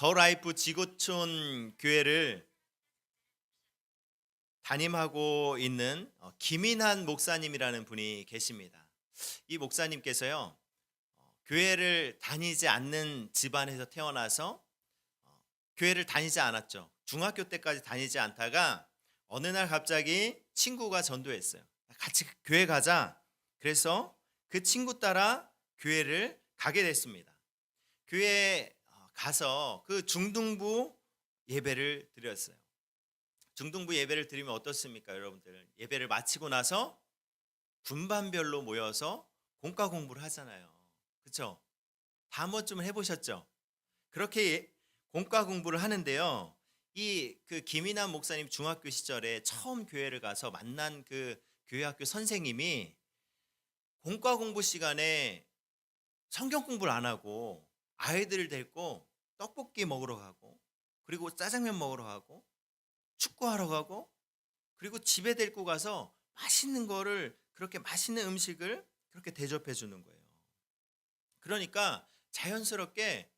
더 라이프 지구촌 교회를 담임하고 있는 김인한 목사님이라는 분이 계십니다. 이 목사님께서요, 교회를 다니지 않는 집안에서 태어나서 교회를 다니지 않았죠. 중학교 때까지 다니지 않다가 어느 날 갑자기 친구가 전도했어요. 같이 교회 가자. 그래서 그 친구 따라 교회를 가게 됐습니다. 교회에 가서 그 중등부 예배를 드렸어요. 중등부 예배를 드리면 어떻습니까, 여러분들? 예배를 마치고 나서 분반별로 모여서 공과 공부를 하잖아요. 그렇죠? 다 한 번쯤은 해보셨죠? 그렇게 공과 공부를 하는데요. 그 김인환 목사님 중학교 시절에 처음 교회를 가서 만난 그 교회학교 선생님이 공과 공부 시간에 성경 공부를 안 하고 아이들을 데리고 떡볶이 먹으러 가고, 그리고 짜장면 먹으러 가고, 축구하러 가고, 그리고 집에 데리고 가서 맛있는 거를, 그렇게 맛있는 음식을 그렇게 대접해 주는 거예요. 그러니까 자연스럽게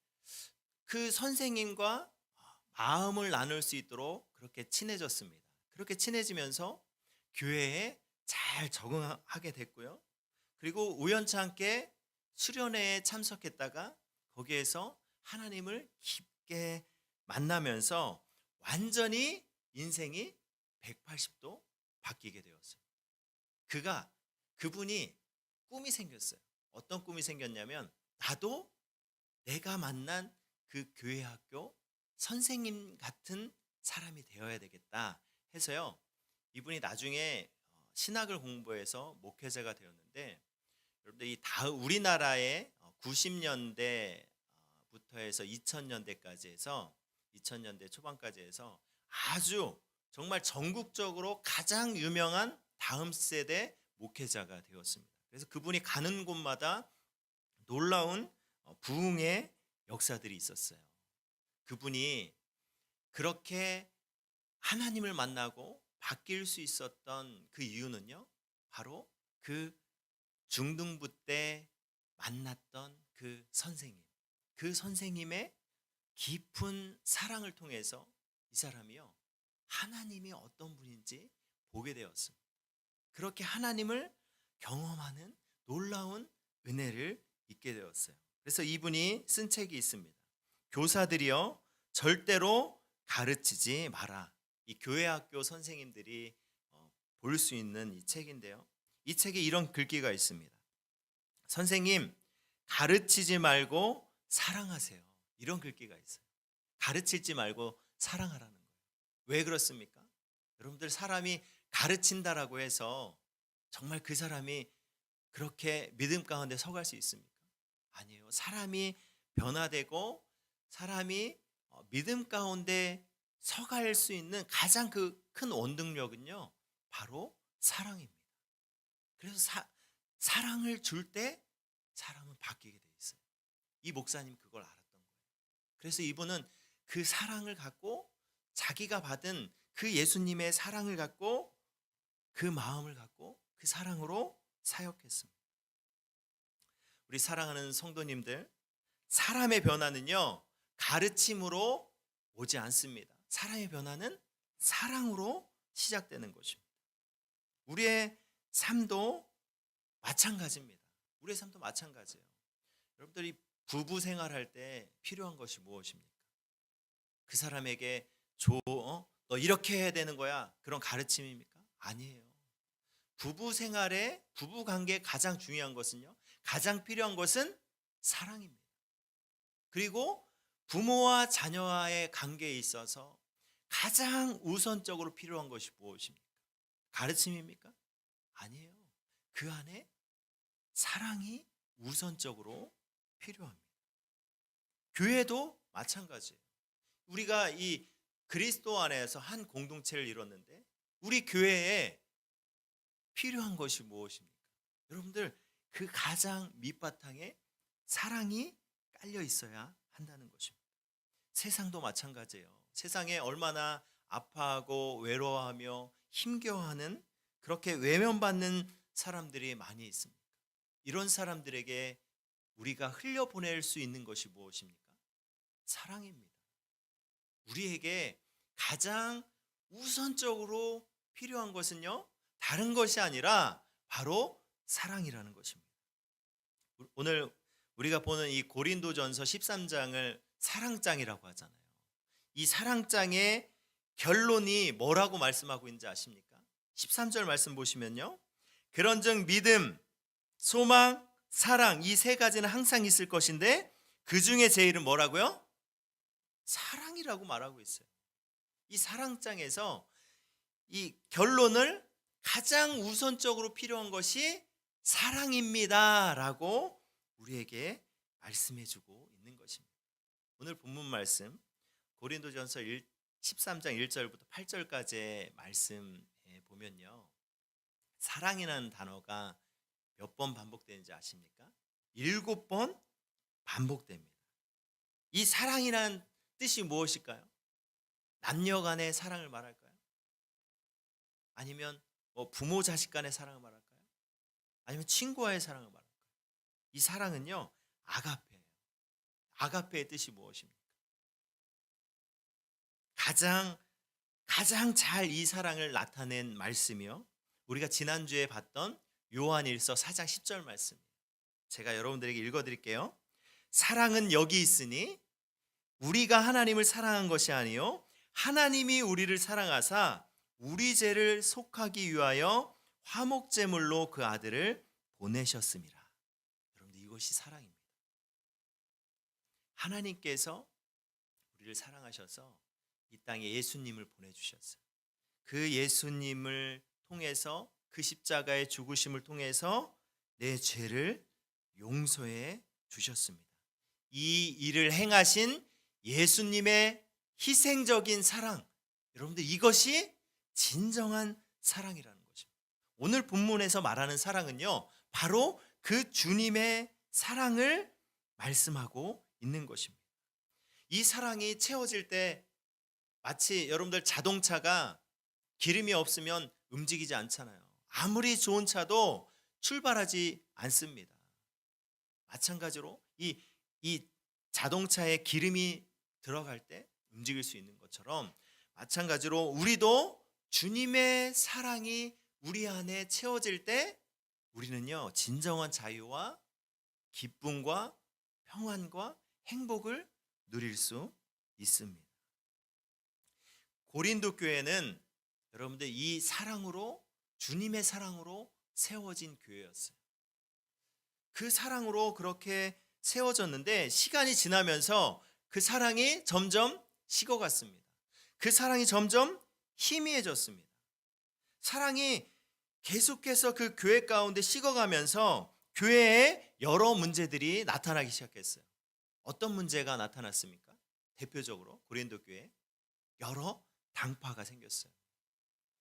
그 선생님과 마음을 나눌 수 있도록 그렇게 친해졌습니다. 그렇게 친해지면서 교회에 잘 적응하게 됐고요. 그리고 우연찮게 수련회에 참석했다가 거기에서 하나님을 깊게 만나면서 완전히 인생이 180도 바뀌게 되었어요. 그분이 꿈이 생겼어요. 어떤 꿈이 생겼냐면, 나도 내가 만난 그 교회 학교 선생님 같은 사람이 되어야 되겠다 해서요. 이분이 나중에 신학을 공부해서 목회자가 되었는데, 여러분들 우리나라의 90년대부터 해서 2000년대까지 해서 2000년대 초반까지 해서 아주 정말 전국적으로 가장 유명한 다음 세대 목회자가 되었습니다. 그래서 그분이 가는 곳마다 놀라운 부흥의 역사들이 있었어요. 그분이 그렇게 하나님을 만나고 바뀔 수 있었던 그 이유는요, 바로 그 중등부 때 만났던 그 선생님의 깊은 사랑을 통해서 이 사람이요, 하나님이 어떤 분인지 보게 되었습니다. 그렇게 하나님을 경험하는 놀라운 은혜를 잊게 되었어요. 그래서 이분이 쓴 책이 있습니다. 교사들이여 절대로 가르치지 마라. 이 교회학교 선생님들이 볼 수 있는 이 책인데요. 이 책에 이런 글귀가 있습니다. 선생님, 가르치지 말고 사랑하세요. 이런 글귀가 있어요. 가르치지 말고 사랑하라는 거예요. 왜 그렇습니까? 여러분들, 사람이 가르친다라고 해서 정말 그 사람이 그렇게 믿음 가운데 서갈 수 있습니까? 아니에요. 사람이 변화되고 사람이 믿음 가운데 서갈 수 있는 가장 그 큰 원동력은요, 바로 사랑입니다. 그래서 사랑을 줄 때 사람은 바뀌게 돼 있어요. 이 목사님 그걸 알았던 거예요. 그래서 이분은 그 사랑을 갖고, 자기가 받은 그 예수님의 사랑을 갖고, 그 마음을 갖고 그 사랑으로 사역했습니다. 우리 사랑하는 성도님들, 사람의 변화는요, 가르침으로 오지 않습니다. 사람의 변화는 사랑으로 시작되는 것입니다. 우리의 삶도 마찬가지입니다. 우리의 삶도 마찬가지예요. 여러분들이 부부 생활할 때 필요한 것이 무엇입니까? 그 사람에게 너 이렇게 해야 되는 거야, 그런 가르침입니까? 아니에요. 부부 생활에, 부부 관계에 가장 중요한 것은요, 가장 필요한 것은 사랑입니다. 그리고 부모와 자녀와의 관계에 있어서 가장 우선적으로 필요한 것이 무엇입니까? 가르침입니까? 아니에요. 그 안에 사랑이 우선적으로 필요합니다. 교회도 마찬가지예요. 우리가 이 그리스도 안에서 한 공동체를 이뤘는데, 우리 교회에 필요한 것이 무엇입니까? 여러분들, 그 가장 밑바탕에 사랑이 깔려 있어야 한다는 것입니다. 세상도 마찬가지예요. 세상에 얼마나 아파하고 외로워하며 힘겨워하는, 그렇게 외면받는 사람들이 많이 있습니다. 이런 사람들에게 우리가 흘려보낼 수 있는 것이 무엇입니까? 사랑입니다. 우리에게 가장 우선적으로 필요한 것은요, 다른 것이 아니라 바로 사랑이라는 것입니다. 오늘 우리가 보는 이 고린도전서 13장을 사랑장이라고 하잖아요. 이 사랑장의 결론이 뭐라고 말씀하고 있는지 아십니까? 13절 말씀 보시면요, 그런즉 믿음, 소망, 사랑, 이 세 가지는 항상 있을 것인데 그 중에 제일은 뭐라고요? 사랑이라고 말하고 있어요. 이 사랑장에서 이 결론을 가장 우선적으로 필요한 것이 사랑입니다 라고 우리에게 말씀해주고 있는 것입니다. 오늘 본문 말씀 고린도전서 13장 1절부터 8절까지의 말씀에 보면요, 사랑이라는 단어가 몇 번 반복되는지 아십니까? 7번 반복됩니다. 이 사랑이라는 뜻이 무엇일까요? 남녀 간의 사랑을 말할까요? 아니면 부모 자식 간의 사랑을 말할까요? 아니면 친구와의 사랑을 말할까요? 이 사랑은요, 아가페예요. 아가페의 뜻이 무엇입니까? 가장 잘 이 사랑을 나타낸 말씀이요, 우리가 지난주에 봤던 요한일서 4장 10절 말씀, 제가 여러분들에게 읽어드릴게요. 사랑은 여기 있으니 우리가 하나님을 사랑한 것이 아니요 하나님이 우리를 사랑하사 우리 죄를 속하기 위하여 화목제물로 그 아들을 보내셨습니다. 여러분들, 이것이 사랑입니다. 하나님께서 우리를 사랑하셔서 이 땅에 예수님을 보내주셨어요. 그 예수님을 통해서, 그 십자가의 죽으심을 통해서 내 죄를 용서해 주셨습니다. 이 일을 행하신 예수님의 희생적인 사랑, 여러분들, 이것이 진정한 사랑이라는 것입니다. 오늘 본문에서 말하는 사랑은요, 바로 그 주님의 사랑을 말씀하고 있는 것입니다. 이 사랑이 채워질 때 마치 여러분들 자동차가 기름이 없으면 움직이지 않잖아요. 아무리 좋은 차도 출발하지 않습니다. 마찬가지로 이 자동차에 기름이 들어갈 때 움직일 수 있는 것처럼, 마찬가지로 우리도 주님의 사랑이 우리 안에 채워질 때 우리는요, 진정한 자유와 기쁨과 평안과 행복을 누릴 수 있습니다. 고린도 교회는 여러분들 이 사랑으로, 주님의 사랑으로 세워진 교회였어요. 그 사랑으로 그렇게 세워졌는데 시간이 지나면서 그 사랑이 점점 식어갔습니다. 그 사랑이 점점 희미해졌습니다. 사랑이 계속해서 그 교회 가운데 식어가면서 교회에 여러 문제들이 나타나기 시작했어요. 어떤 문제가 나타났습니까? 대표적으로 고린도 교회에 여러 당파가 생겼어요.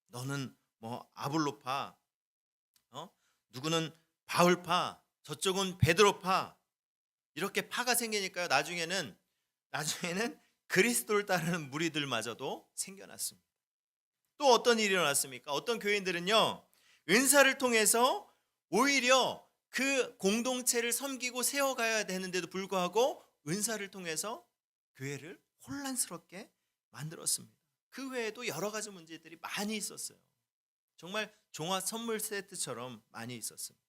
너는 아볼로파, 누구는 바울파, 저쪽은 베드로파, 이렇게 파가 생기니까요, 나중에는 그리스도를 따르는 무리들마저도 생겨났습니다. 또 어떤 일이 일어났습니까? 어떤 교인들은요, 은사를 통해서 오히려 그 공동체를 섬기고 세워가야 되는데도 불구하고 은사를 통해서 교회를 혼란스럽게 만들었습니다. 그 외에도 여러 가지 문제들이 많이 있었어요. 정말 종합 선물 세트처럼 많이 있었습니다.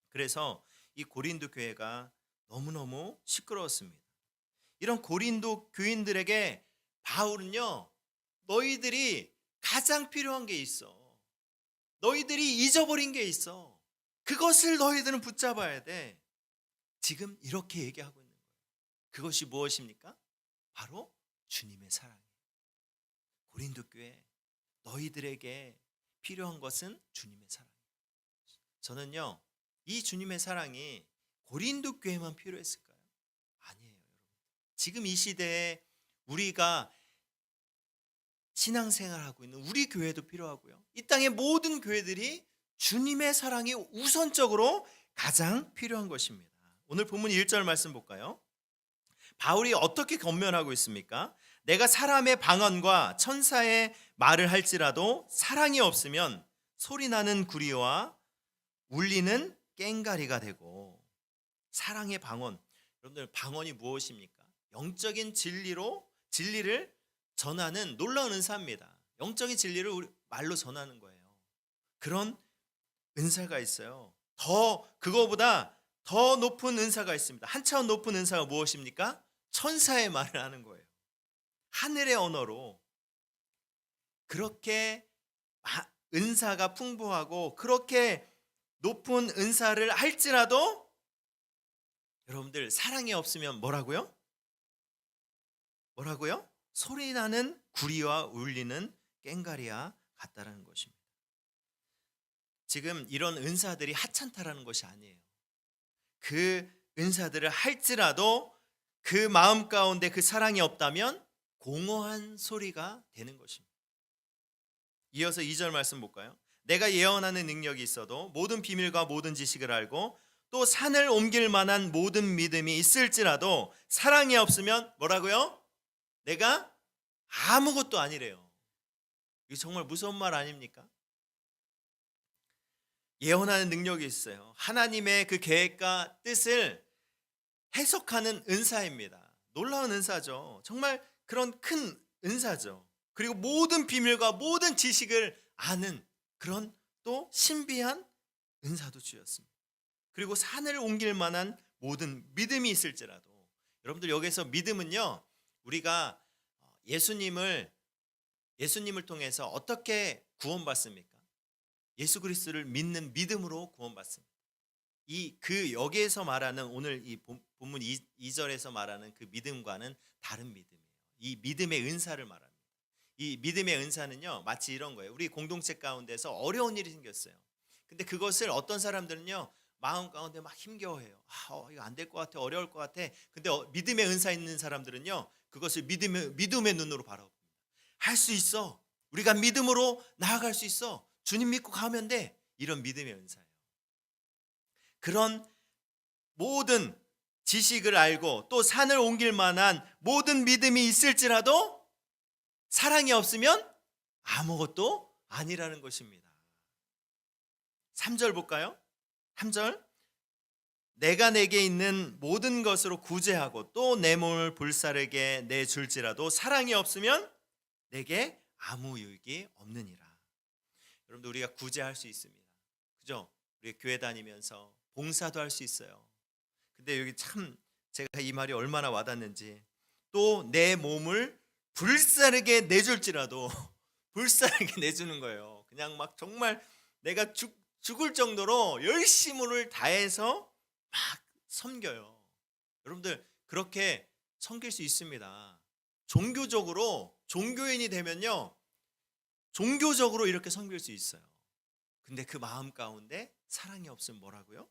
그래서 이 고린도 교회가 너무너무 시끄러웠습니다. 이런 고린도 교인들에게 바울은요, 너희들이 가장 필요한 게 있어. 너희들이 잊어버린 게 있어. 그것을 너희들은 붙잡아야 돼. 지금 이렇게 얘기하고 있는 거예요. 그것이 무엇입니까? 바로 주님의 사랑이에요. 고린도 교회, 너희들에게 필요한 것은 주님의 사랑이에요. 저는요, 이 주님의 사랑이 고린도 교회만 필요했을까요? 아니에요, 여러분. 지금 이 시대에 우리가 신앙생활하고 있는 우리 교회도 필요하고요, 이 땅의 모든 교회들이 주님의 사랑이 우선적으로 가장 필요한 것입니다. 오늘 본문 1절 말씀 볼까요? 바울이 어떻게 권면하고 있습니까? 내가 사람의 방언과 천사의 말을 할지라도 사랑이 없으면 소리나는 구리와 울리는 꽹가리가 되고. 사랑의 방언, 여러분들, 방언이 무엇입니까? 영적인 진리로 진리를 전하는 놀라운 은사입니다. 영적인 진리를 우리 말로 전하는 거예요. 그런 은사가 있어요. 그거보다 더 높은 은사가 있습니다. 한 차원 높은 은사가 무엇입니까? 천사의 말을 하는 거예요. 하늘의 언어로. 그렇게 은사가 풍부하고 그렇게 높은 은사를 할지라도 여러분들 사랑이 없으면 뭐라고요? 소리나는 구리와 울리는 꽹과리와 같다라는 것입니다. 지금 이런 은사들이 하찮다라는 것이 아니에요. 그 은사들을 할지라도 그 마음 가운데 그 사랑이 없다면 공허한 소리가 되는 것입니다. 이어서 2절 말씀 볼까요? 내가 예언하는 능력이 있어도 모든 비밀과 모든 지식을 알고 또 산을 옮길 만한 모든 믿음이 있을지라도 사랑이 없으면 뭐라고요? 내가 아무것도 아니래요. 이게 정말 무서운 말 아닙니까? 예언하는 능력이 있어요. 하나님의 그 계획과 뜻을 해석하는 은사입니다. 놀라운 은사죠. 정말 그런 큰 은사죠. 그리고 모든 비밀과 모든 지식을 아는 그런 또 신비한 은사도 주셨습니다. 그리고 산을 옮길 만한 모든 믿음이 있을지라도 여러분들 여기서 믿음은요, 우리가 예수님을 통해서 어떻게 구원받습니까? 예수 그리스도를 믿는 믿음으로 구원받습니다. 여기에서 말하는 오늘 이 본문 2절에서 말하는 그 믿음과는 다른 믿음이에요. 이 믿음의 은사를 말합니다. 이 믿음의 은사는요, 마치 이런 거예요. 우리 공동체 가운데서 어려운 일이 생겼어요. 근데 그것을 어떤 사람들은요, 마음 가운데 막 힘겨워해요. 이거 안 될 것 같아, 어려울 것 같아. 근데 믿음의 은사 있는 사람들은요, 그것을 믿음의 눈으로 바라봅니다. 할 수 있어. 우리가 믿음으로 나아갈 수 있어. 주님 믿고 가면 돼. 이런 믿음의 은사예요. 그런 모든 지식을 알고 또 산을 옮길 만한 모든 믿음이 있을지라도 사랑이 없으면 아무것도 아니라는 것입니다. 3절 볼까요? 3절. 내가 내게 있는 모든 것으로 구제하고 또 내 몸을 불사르게 내줄지라도 사랑이 없으면 내게 아무 유익이 없느니라. 여러분들 우리가 구제할 수 있습니다. 그죠? 우리 교회 다니면서 봉사도 할 수 있어요. 근데 여기 참 제가 이 말이 얼마나 와닿는지, 또 내 몸을 불사르게 내줄지라도 불사르게 내주는 거예요. 그냥 막 정말 내가 죽을 정도로 열심을 다해서 막 섬겨요. 여러분들 그렇게 섬길 수 있습니다. 종교인이 되면요, 종교적으로 이렇게 섬길 수 있어요. 근데 그 마음 가운데 사랑이 없으면 뭐라고요?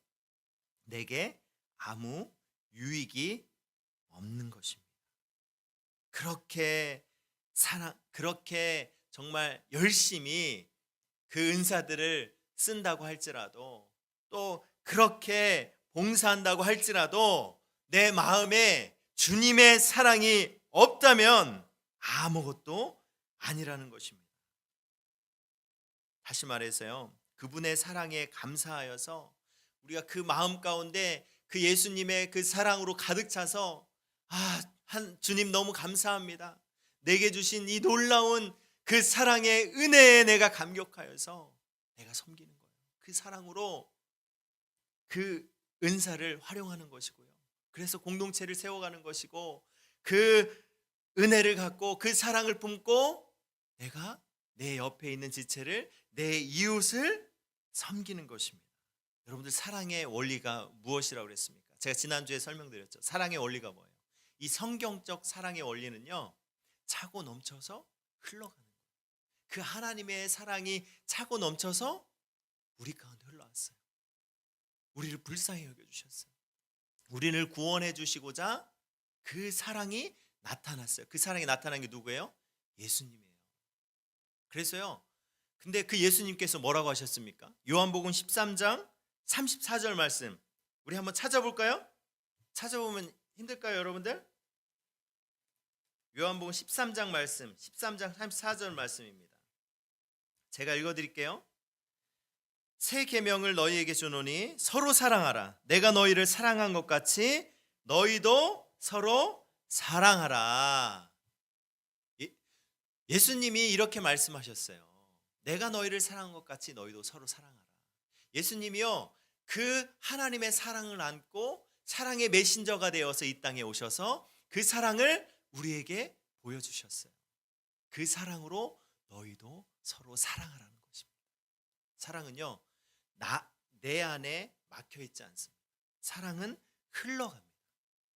내게 아무 유익이 없는 것입니다. 그렇게 정말 열심히 그 은사들을 쓴다고 할지라도, 또 그렇게 봉사한다고 할지라도 내 마음에 주님의 사랑이 없다면 아무것도 아니라는 것입니다. 다시 말해서요, 그분의 사랑에 감사하여서 우리가 그 마음 가운데 그 예수님의 그 사랑으로 가득 차서 주님 너무 감사합니다. 내게 주신 이 놀라운 그 사랑의 은혜에 내가 감격하여서 내가 섬기는 거예요. 그 사랑으로 그 은사를 활용하는 것이고요. 그래서 공동체를 세워가는 것이고, 그 은혜를 갖고 그 사랑을 품고 내가 내 옆에 있는 지체를, 내 이웃을 섬기는 것입니다. 여러분들 사랑의 원리가 무엇이라고 그랬습니까? 제가 지난주에 설명드렸죠. 사랑의 원리가 뭐예요? 이 성경적 사랑의 원리는요, 차고 넘쳐서 흘러가는 거예요. 그 하나님의 사랑이 차고 넘쳐서 우리 가운데 흘러왔어요. 우리를 불쌍히 여겨주셨어요. 우리를 구원해 주시고자 그 사랑이 나타났어요. 그 사랑이 나타난 게 누구예요? 예수님이에요. 그래서요, 근데 그 예수님께서 뭐라고 하셨습니까? 요한복음 13장 34절 말씀, 우리 한번 찾아볼까요? 찾아보면 힘들까요, 여러분들? 요한복음 13장 말씀, 13장 34절 말씀입니다. 제가 읽어드릴게요. 새 계명을 너희에게 주노니 서로 사랑하라. 내가 너희를 사랑한 것 같이 너희도 서로 사랑하라. 예수님이 이렇게 말씀하셨어요. 내가 너희를 사랑한 것 같이 너희도 서로 사랑하라. 예수님이요, 그 하나님의 사랑을 안고 사랑의 메신저가 되어서 이 땅에 오셔서 그 사랑을 우리에게 보여주셨어요. 그 사랑으로 너희도 서로 사랑하라는 것입니다. 사랑은요, 내 안에 막혀 있지 않습니다. 사랑은 흘러갑니다.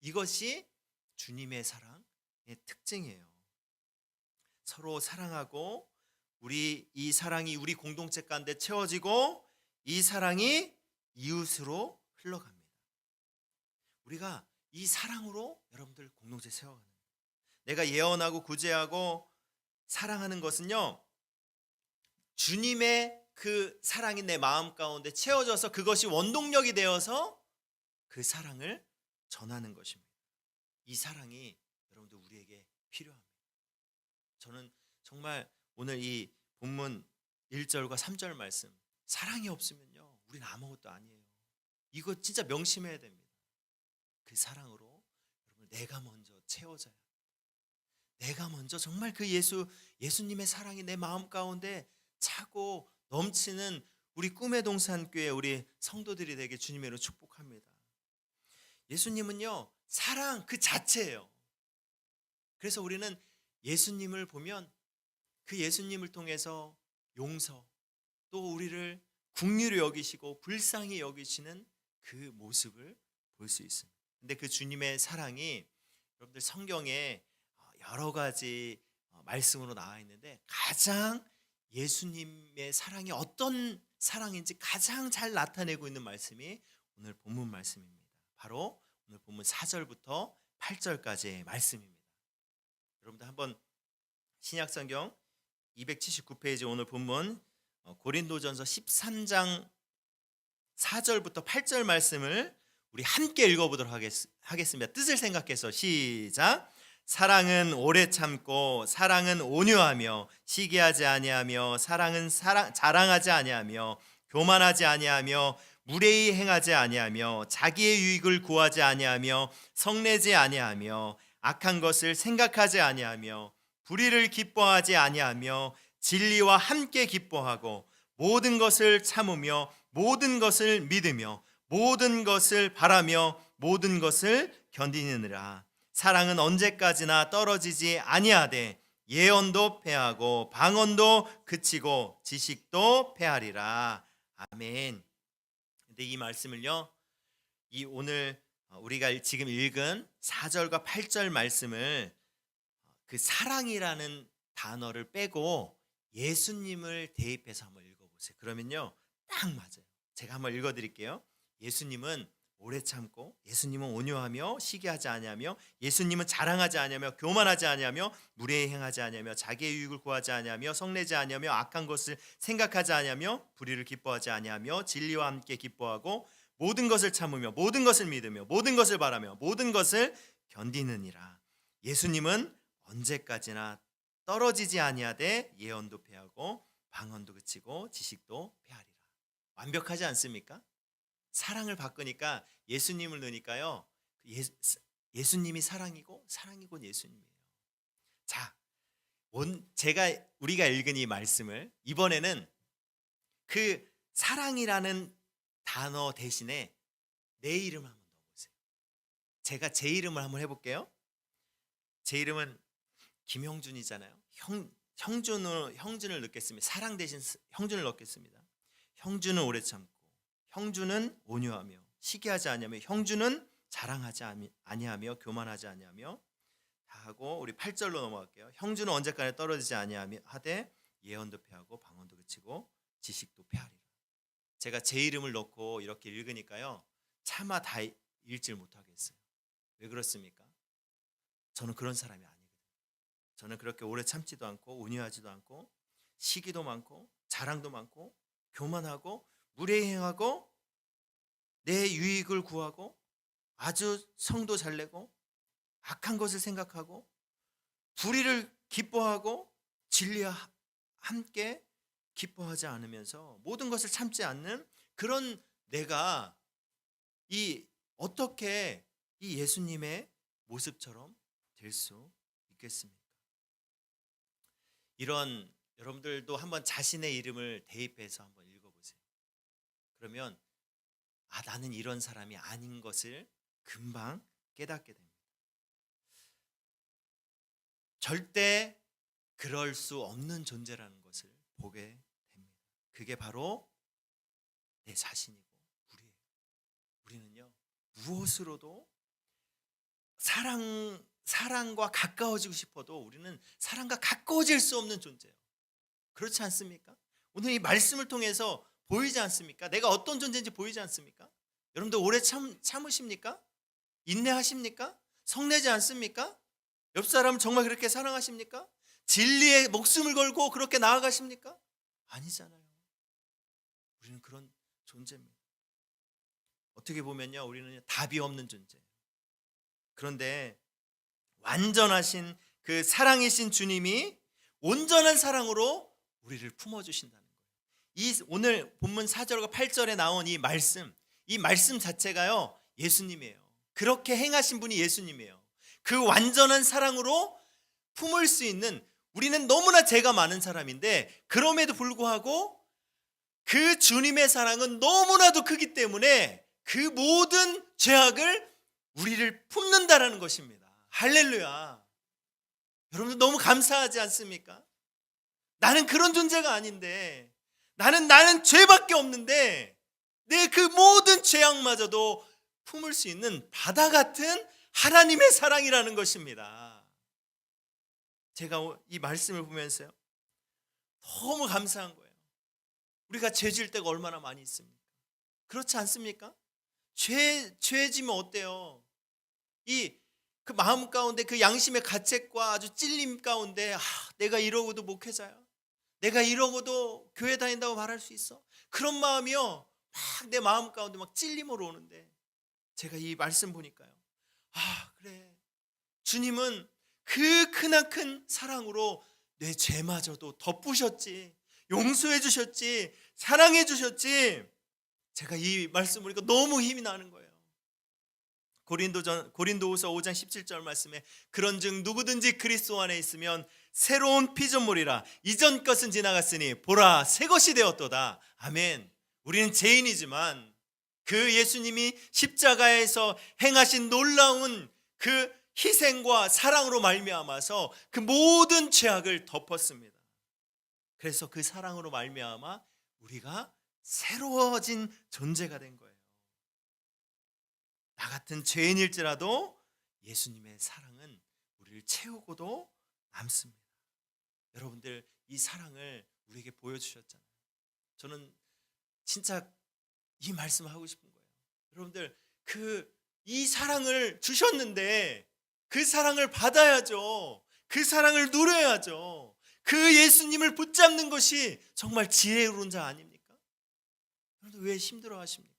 이것이 주님의 사랑의 특징이에요. 서로 사랑하고 이 사랑이 우리 공동체 가운데 채워지고 이 사랑이 이웃으로 흘러갑니다. 우리가 이 사랑으로 여러분들 공동체 세워가는 거예요. 내가 예언하고 구제하고 사랑하는 것은요, 주님의 그 사랑이 내 마음 가운데 채워져서 그것이 원동력이 되어서 그 사랑을 전하는 것입니다. 이 사랑이 여러분들 우리에게 필요합니다. 저는 정말 오늘 이 본문 1절과 3절 말씀, 사랑이 없으면요 우리는 아무것도 아니에요. 이거 진짜 명심해야 됩니다. 그 사랑으로 여러분 내가 먼저 채워져야 합니다. 내가 먼저 정말 그 예수님의 사랑이 내 마음 가운데 차고 넘치는 우리 꿈의 동산교회 우리 성도들이 되게 주님으로 축복합니다. 예수님은요 사랑 그 자체예요. 그래서 우리는 예수님을 보면 그 예수님을 통해서 용서, 또 우리를 긍휼히 여기시고 불쌍히 여기시는 그 모습을 볼 수 있습니다. 근데 그 주님의 사랑이 여러분들 성경에 여러 가지 말씀으로 나와 있는데 가장 예수님의 사랑이 어떤 사랑인지 가장 잘 나타내고 있는 말씀이 오늘 본문 말씀입니다. 바로 오늘 본문 4절부터 8절까지의 말씀입니다. 여러분들 한번 신약성경 279페이지 오늘 본문 고린도전서 13장 4절부터 8절 말씀을 우리 함께 읽어보도록 하겠습니다. 뜻을 생각해서 시작. 사랑은 오래 참고 사랑은 온유하며 시기하지 아니하며 사랑은 자랑하지 아니하며 교만하지 아니하며 무례히 행하지 아니하며 자기의 유익을 구하지 아니하며 성내지 아니하며 악한 것을 생각하지 아니하며 불의를 기뻐하지 아니하며 진리와 함께 기뻐하고 모든 것을 참으며 모든 것을 믿으며 모든 것을 바라며 모든 것을 견디느니라. 사랑은 언제까지나 떨어지지 아니하되 예언도 패하고 방언도 그치고 지식도 패하리라. 아멘. 근데 이 말씀을요, 이 오늘 우리가 지금 읽은 4절과 8절 말씀을 그 사랑이라는 단어를 빼고 예수님을 대입해서 한번 읽어보세요. 그러면요 딱 맞아요. 제가 한번 읽어드릴게요. 예수님은 오래 참고, 예수님은 온유하며 시기하지 아니하며, 예수님은 자랑하지 아니하며 교만하지 아니하며 무례히 행하지 아니하며 자기의 유익을 구하지 아니하며 성내지 아니하며 악한 것을 생각하지 아니하며 불의를 기뻐하지 아니하며 진리와 함께 기뻐하고 모든 것을 참으며 모든 것을 믿으며 모든 것을 바라며 모든 것을 견디느니라. 예수님은 언제까지나 떨어지지 아니하되 예언도 패하고 방언도 그치고 지식도 패하리라. 완벽하지 않습니까? 사랑을 바꾸니까 예수님을 넣으니까요 예수님이 사랑이고 사랑이 곧 예수님이에요. 자, 우리가 읽은 이 말씀을 이번에는 그 사랑이라는 단어 대신에 내 이름을 한번 넣어보세요. 제가 제 이름을 한번 해볼게요. 제 이름은 김형준이잖아요. 형준을 넣겠습니다. 사랑 대신 형준을 넣겠습니다. 형준은 오래 참고, 형준은 온유하며 시기하지 아니하며, 형준은 자랑하지 아니하며 교만하지 아니하며 다 하고 우리 8절로 넘어갈게요. 형준은 언제까지 떨어지지 아니하며 하되 예언도 패하고 방언도 그치고 지식도 패하리라. 제가 제 이름을 넣고 이렇게 읽으니까요 차마 다 읽질 못하겠어요. 왜 그렇습니까? 저는 그런 사람이 아니거든요. 저는 그렇게 오래 참지도 않고 온유하지도 않고 시기도 많고 자랑도 많고 교만하고 무례히 행하고 내 유익을 구하고 아주 성도 잘 내고 악한 것을 생각하고 불의를 기뻐하고 진리와 함께 기뻐하지 않으면서 모든 것을 참지 않는 그런 내가 어떻게 이 예수님의 모습처럼 될 수 있겠습니까? 이런 여러분들도 한번 자신의 이름을 대입해서 한번 읽어보세요. 그러면 나는 이런 사람이 아닌 것을 금방 깨닫게 됩니다. 절대 그럴 수 없는 존재라는 것을 보게 됩니다. 그게 바로 내 자신이고 우리예요. 우리는요, 무엇으로도 사랑과 가까워지고 싶어도 우리는 사랑과 가까워질 수 없는 존재예요. 그렇지 않습니까? 오늘 이 말씀을 통해서 보이지 않습니까? 내가 어떤 존재인지 보이지 않습니까? 여러분들 오래 참으십니까? 인내하십니까? 성내지 않습니까? 옆 사람을 정말 그렇게 사랑하십니까? 진리에 목숨을 걸고 그렇게 나아가십니까? 아니잖아요. 우리는 그런 존재입니다. 어떻게 보면요, 우리는 답이 없는 존재예요. 그런데 완전하신 그 사랑이신 주님이 온전한 사랑으로 우리를 품어주신다는 거예요. 이 오늘 본문 4절과 8절에 나온 이 말씀 자체가요, 예수님이에요. 그렇게 행하신 분이 예수님이에요. 그 완전한 사랑으로 품을 수 있는, 우리는 너무나 죄가 많은 사람인데 그럼에도 불구하고 그 주님의 사랑은 너무나도 크기 때문에 그 모든 죄악을 우리를 품는다라는 것입니다. 할렐루야. 여러분들 너무 감사하지 않습니까? 나는 그런 존재가 아닌데, 나는 죄밖에 없는데 내 그 모든 죄악마저도 품을 수 있는 바다 같은 하나님의 사랑이라는 것입니다. 제가 이 말씀을 보면서요, 너무 감사한 거예요. 우리가 죄 지을 때가 얼마나 많이 있습니까? 그렇지 않습니까? 죄 지면 어때요? 그 마음 가운데 그 양심의 가책과 아주 찔림 가운데 내가 이러고도 목회자야, 내가 이러고도 교회 다닌다고 말할 수 있어? 그런 마음이요, 막 내 마음 가운데 막 찔림으로 오는데, 제가 이 말씀 보니까요, 그래, 주님은 그 크나큰 사랑으로 내 죄마저도 덮으셨지, 용서해 주셨지, 사랑해 주셨지. 제가 이 말씀 보니까 너무 힘이 나는 거예요. 고린도후서 5장 17절 말씀에 그런즉 누구든지 그리스도 안에 있으면 새로운 피조물이라, 이전 것은 지나갔으니 보라 새 것이 되었도다. 아멘. 우리는 죄인이지만 그 예수님이 십자가에서 행하신 놀라운 그 희생과 사랑으로 말미암아서 그 모든 죄악을 덮었습니다. 그래서 그 사랑으로 말미암아 우리가 새로워진 존재가 된 거예요. 나 같은 죄인일지라도 예수님의 사랑은 우리를 채우고도 남습니다. 여러분들 이 사랑을 우리에게 보여주셨잖아요. 저는 진짜 이 말씀을 하고 싶은 거예요. 여러분들 이 사랑을 주셨는데 그 사랑을 받아야죠. 그 사랑을 누려야죠. 그 예수님을 붙잡는 것이 정말 지혜로운 자 아닙니까? 여러분들 왜 힘들어하십니까?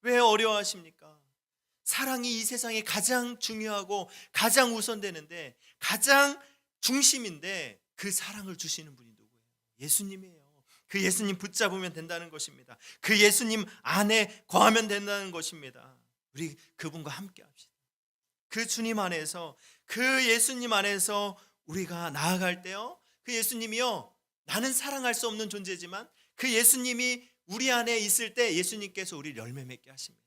왜 어려워하십니까? 사랑이 이 세상에 가장 중요하고 가장 우선되는데, 가장 중심인데 그 사랑을 주시는 분이 누구예요? 예수님이에요. 그 예수님 붙잡으면 된다는 것입니다. 그 예수님 안에 거하면 된다는 것입니다. 우리 그분과 함께 합시다. 그 주님 안에서, 그 예수님 안에서 우리가 나아갈 때요, 그 예수님이요, 나는 사랑할 수 없는 존재지만 그 예수님이 우리 안에 있을 때 예수님께서 우리를 열매 맺게 하십니다.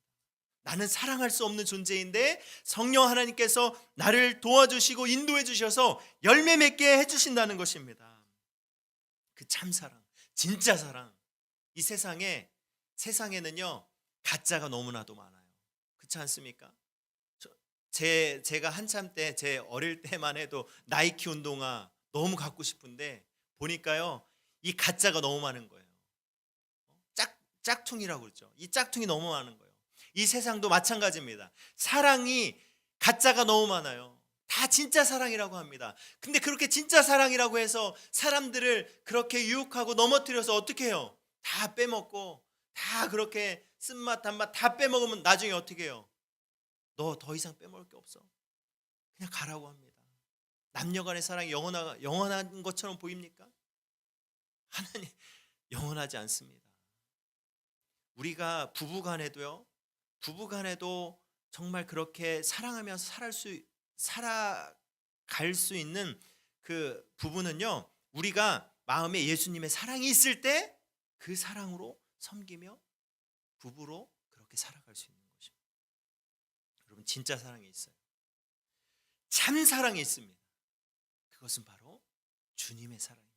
나는 사랑할 수 없는 존재인데 성령 하나님께서 나를 도와주시고 인도해 주셔서 열매 맺게 해주신다는 것입니다. 그 참사랑, 진짜 사랑. 이 세상에는요, 가짜가 너무나도 많아요. 그렇지 않습니까? 제가 한참 때, 제 어릴 때만 해도 나이키 운동화 너무 갖고 싶은데 보니까요, 이 가짜가 너무 많은 거예요. 짝퉁이라고 그러죠. 이 짝퉁이 너무 많은 거예요. 이 세상도 마찬가지입니다. 사랑이 가짜가 너무 많아요. 다 진짜 사랑이라고 합니다. 근데 그렇게 진짜 사랑이라고 해서 사람들을 그렇게 유혹하고 넘어뜨려서 어떻게 해요? 다 빼먹고, 다 그렇게 쓴맛 단맛 다 빼먹으면 나중에 어떻게 해요? 너 더 이상 빼먹을 게 없어, 그냥 가라고 합니다. 남녀간의 사랑이 영원한 것처럼 보입니까? 하나님, 영원하지 않습니다. 우리가 부부간에도 정말 그렇게 사랑하면서 살아갈 수 있는 그 부부는요, 우리가 마음에 예수님의 사랑이 있을 때 그 사랑으로 섬기며 부부로 그렇게 살아갈 수 있는 것입니다. 여러분, 진짜 사랑이 있어요. 참 사랑이 있습니다. 그것은 바로 주님의 사랑입니다.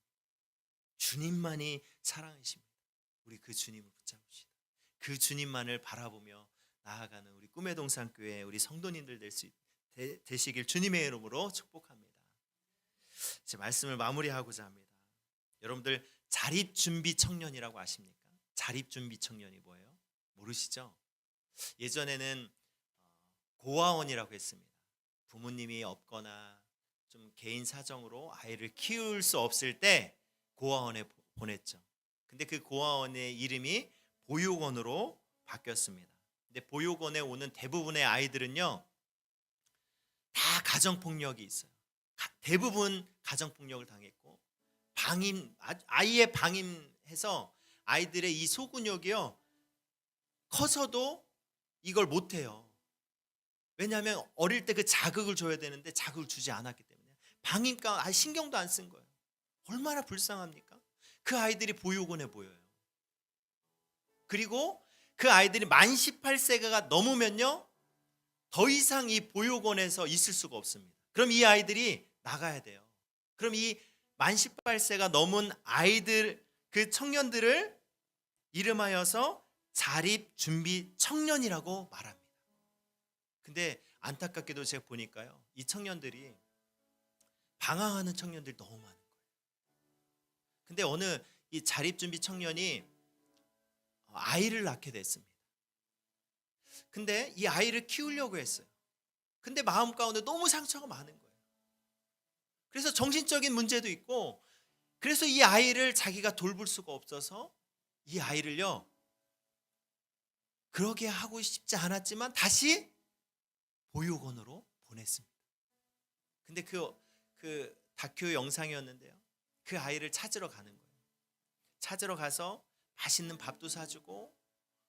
주님만이 사랑이십니다. 우리 그 주님을 붙잡읍시다. 그 주님만을 바라보며 나아가는 우리 꿈의 동산교회 우리 성도님들 되시길 주님의 이름으로 축복합니다. 이제 말씀을 마무리하고자 합니다. 여러분들 자립준비 청년이라고 아십니까? 자립준비 청년이 뭐예요? 모르시죠? 예전에는 고아원이라고 했습니다. 부모님이 없거나 좀 개인 사정으로 아이를 키울 수 없을 때 고아원에 보냈죠. 근데 그 고아원의 이름이 보육원으로 바뀌었습니다. 근데 보육원에 오는 대부분의 아이들은요, 다 가정폭력이 있어요. 대부분 가정폭력을 당했고, 아이의 방임해서 아이들의 이 소근육이요, 커서도 이걸 못해요. 왜냐하면 어릴 때 그 자극을 줘야 되는데 자극을 주지 않았기 때문에 방임과 아예 신경도 안 쓴 거예요. 얼마나 불쌍합니까? 그 아이들이 보육원에 보여요. 그리고 그 아이들이 만 18세가 넘으면요, 더 이상 이 보육원에서 있을 수가 없습니다. 그럼 이 아이들이 나가야 돼요. 그럼 이 만 18세가 넘은 아이들, 그 청년들을 이름하여서 자립준비 청년이라고 말합니다. 근데 안타깝게도 제가 보니까요, 이 청년들이 방황하는 청년들이 너무 많은 거예요. 근데 어느 이 자립준비 청년이 아이를 낳게 됐습니다. 근데 이 아이를 키우려고 했어요. 근데 마음 가운데 너무 상처가 많은 거예요. 그래서 정신적인 문제도 있고, 그래서 이 아이를 자기가 돌볼 수가 없어서 이 아이를요, 그러게 하고 싶지 않았지만 다시 보육원으로 보냈습니다. 근데 그 다큐 영상이었는데요, 그 아이를 찾으러 가는 거예요. 찾으러 가서 맛있는 밥도 사주고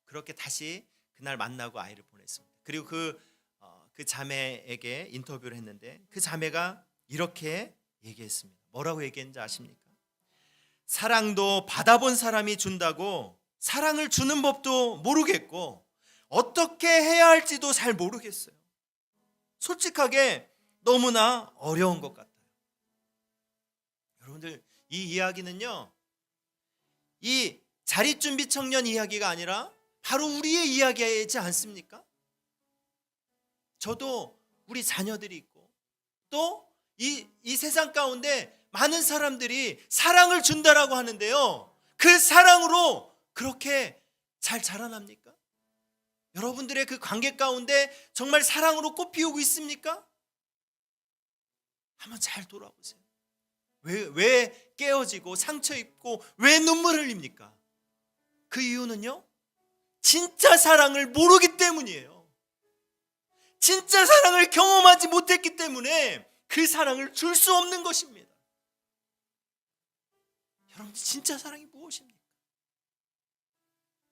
그렇게 다시 그날 만나고 아이를 보냈습니다. 그리고 그 자매에게 인터뷰를 했는데 그 자매가 이렇게 얘기했습니다. 뭐라고 얘기했는지 아십니까? 사랑도 받아본 사람이 준다고 사랑을 주는 법도 모르겠고 어떻게 해야 할지도 잘 모르겠어요. 솔직하게 너무나 어려운 것 같아요. 여러분들, 이 이야기는요, 이 자립준비 청년 이야기가 아니라 바로 우리의 이야기이지 않습니까? 저도 우리 자녀들이 있고 또 이 세상 가운데 많은 사람들이 사랑을 준다라고 하는데요, 그 사랑으로 그렇게 잘 자라납니까? 여러분들의 그 관계 가운데 정말 사랑으로 꽃피우고 있습니까? 한번 잘 돌아보세요. 왜 깨어지고 상처 입고 왜 눈물 흘립니까? 그 이유는요, 진짜 사랑을 모르기 때문이에요. 진짜 사랑을 경험하지 못했기 때문에 그 사랑을 줄 수 없는 것입니다. 여러분, 진짜 사랑이 무엇입니까?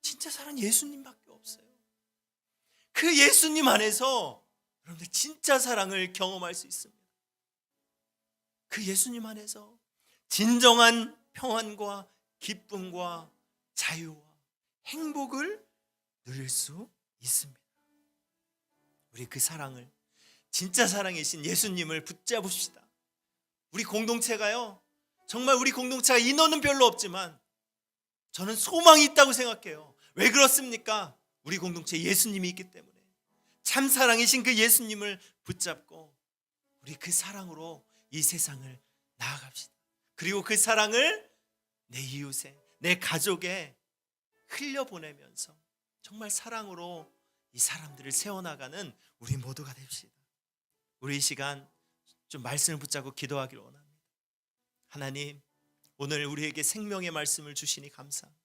진짜 사랑 예수님밖에 없어요. 그 예수님 안에서 여러분들 진짜 사랑을 경험할 수 있습니다. 그 예수님 안에서 진정한 평안과 기쁨과 자유와 행복을 누릴 수 있습니다. 우리 그 사랑을, 진짜 사랑이신 예수님을 붙잡읍시다. 우리 공동체가요, 정말 우리 공동체가 인원은 별로 없지만 저는 소망이 있다고 생각해요. 왜 그렇습니까? 우리 공동체에 예수님이 있기 때문에. 참 사랑이신 그 예수님을 붙잡고 우리 그 사랑으로 이 세상을 나아갑시다. 그리고 그 사랑을 내 이웃에, 내 가족에 흘려보내면서 정말 사랑으로 이 사람들을 세워나가는 우리 모두가 됩시다. 우리 이 시간 좀 말씀을 붙잡고 기도하기를 원합니다. 하나님, 오늘 우리에게 생명의 말씀을 주시니 감사합니다.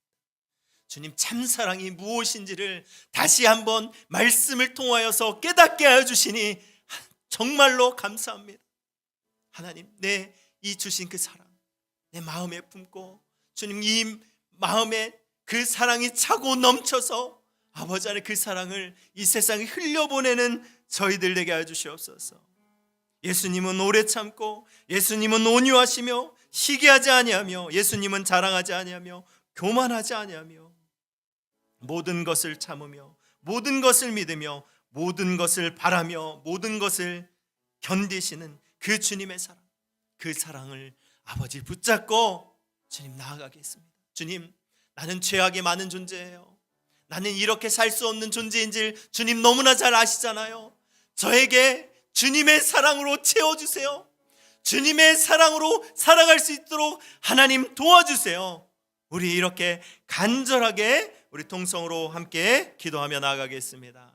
주님, 참사랑이 무엇인지를 다시 한번 말씀을 통하여서 깨닫게 하여 주시니 정말로 감사합니다. 하나님, 내 이 주신 그 사랑 내 마음에 품고, 주님, 이 마음에 그 사랑이 차고 넘쳐서 아버지 안에 그 사랑을 이 세상에 흘려보내는 저희들 되게 하여 주시옵소서. 예수님은 오래 참고 예수님은 온유하시며 시기하지 아니하며 예수님은 자랑하지 아니하며 교만하지 아니하며 모든 것을 참으며 모든 것을 믿으며 모든 것을 바라며 모든 것을 견디시는 그 주님의 사랑, 그 사랑을 아버지 붙잡고 주님 나아가겠습니다. 주님, 나는 죄악이 많은 존재예요. 나는 이렇게 살 수 없는 존재인 줄 주님 너무나 잘 아시잖아요. 저에게 주님의 사랑으로 채워주세요. 주님의 사랑으로 살아갈 수 있도록 하나님 도와주세요. 우리 이렇게 간절하게 우리 통성으로 함께 기도하며 나아가겠습니다.